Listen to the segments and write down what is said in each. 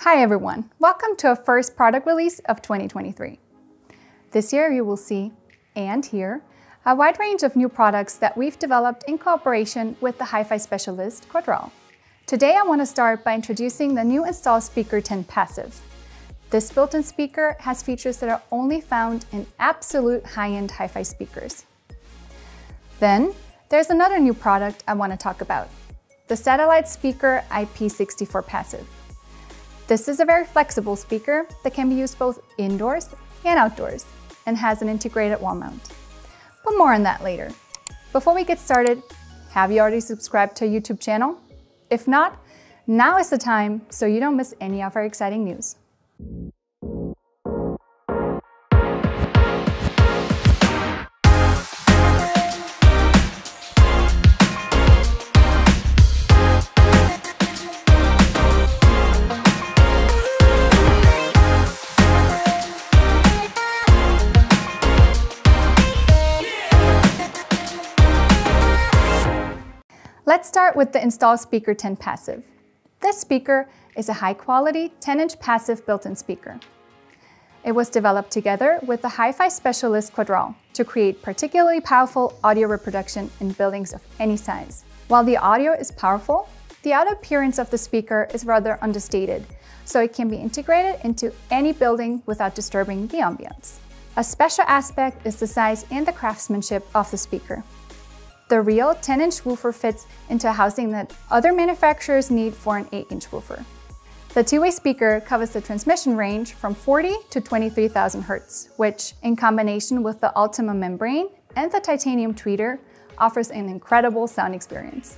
Hi everyone, welcome to our first product release of 2023. This year you will see and hear a wide range of new products that we've developed in cooperation with the hi-fi specialist Quadral. Today I want to start by introducing the new install speaker 10 Passive. This built-in speaker has features that are only found in absolute high-end hi-fi speakers. Then there's another new product I want to talk about, the satellite speaker IP64 Passive. This is a very flexible speaker that can be used both indoors and outdoors and has an integrated wall mount. But more on that later. Before we get started, have you already subscribed to our YouTube channel? If not, now is the time so you don't miss any of our exciting news. Let's start with the Install Speaker 10 Passive. This speaker is a high-quality 10-inch passive built-in speaker. It was developed together with the hi-fi specialist Quadral to create particularly powerful audio reproduction in buildings of any size. While the audio is powerful, the outer appearance of the speaker is rather understated, so it can be integrated into any building without disturbing the ambience. A special aspect is the size and the craftsmanship of the speaker. The real 10-inch woofer fits into a housing that other manufacturers need for an 8-inch woofer. The two-way speaker covers the transmission range from 40 to 23,000 Hz, which, in combination with the Ultima membrane and the titanium tweeter, offers an incredible sound experience.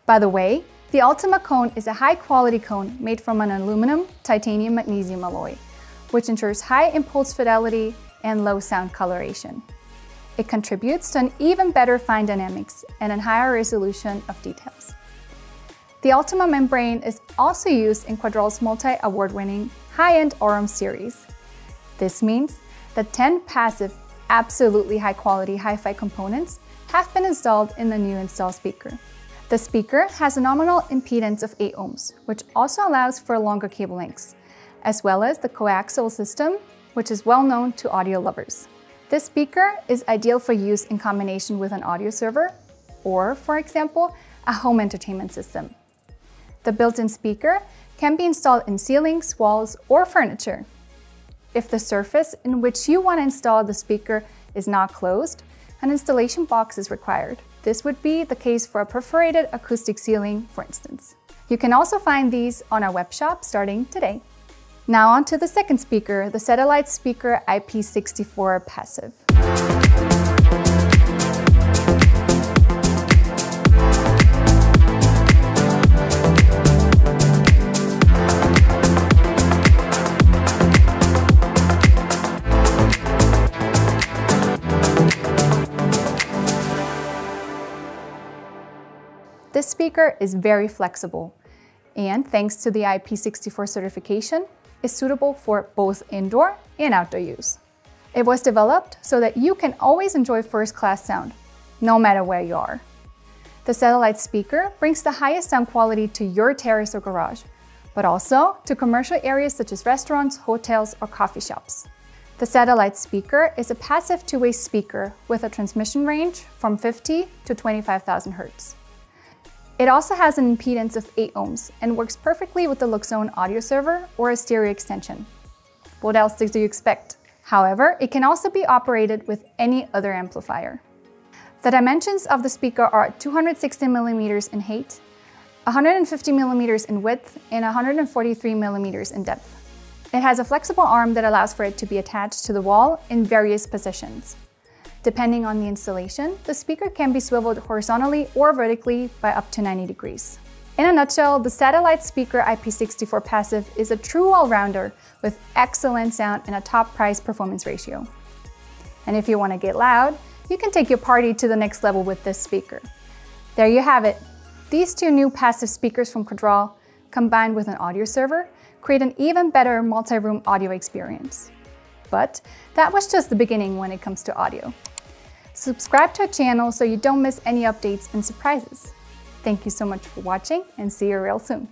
By the way, the Ultima cone is a high-quality cone made from an aluminum titanium magnesium alloy, which ensures high impulse fidelity and low sound coloration. It contributes to an even better fine dynamics and a higher resolution of details. The Ultima membrane is also used in Quadral's multi-award-winning high-end Aurum series. This means that 10 passive, absolutely high-quality hi-fi components have been installed in the new install speaker. The speaker has a nominal impedance of 8 ohms, which also allows for longer cable lengths, as well as the coaxial system, which is well known to audio lovers. This speaker is ideal for use in combination with an audio server or, for example, a home entertainment system. The built-in speaker can be installed in ceilings, walls, or furniture. If the surface in which you want to install the speaker is not closed, an installation box is required. This would be the case for a perforated acoustic ceiling, for instance. You can also find these on our web shop starting today. Now on to the second speaker, the satellite speaker IP64 Passive. This speaker is very flexible and, thanks to the IP64 certification, is suitable for both indoor and outdoor use. It was developed so that you can always enjoy first-class sound, no matter where you are. The satellite speaker brings the highest sound quality to your terrace or garage, but also to commercial areas such as restaurants, hotels, or coffee shops. The satellite speaker is a passive two-way speaker with a transmission range from 50 to 25,000 Hz. It also has an impedance of 8 ohms and works perfectly with the Loxone audio server or a stereo extension. What else do you expect? However, it can also be operated with any other amplifier. The dimensions of the speaker are 260 mm in height, 150 mm in width, and 143 mm in depth. It has a flexible arm that allows for it to be attached to the wall in various positions. Depending on the installation, the speaker can be swiveled horizontally or vertically by up to 90 degrees. In a nutshell, the satellite speaker IP64 Passive is a true all-rounder with excellent sound and a top price performance ratio. And if you want to get loud, you can take your party to the next level with this speaker. There you have it. These two new passive speakers from Quadral, combined with an audio server, create an even better multi-room audio experience. But that was just the beginning when it comes to audio. Subscribe to our channel so you don't miss any updates and surprises. Thank you so much for watching and see you real soon.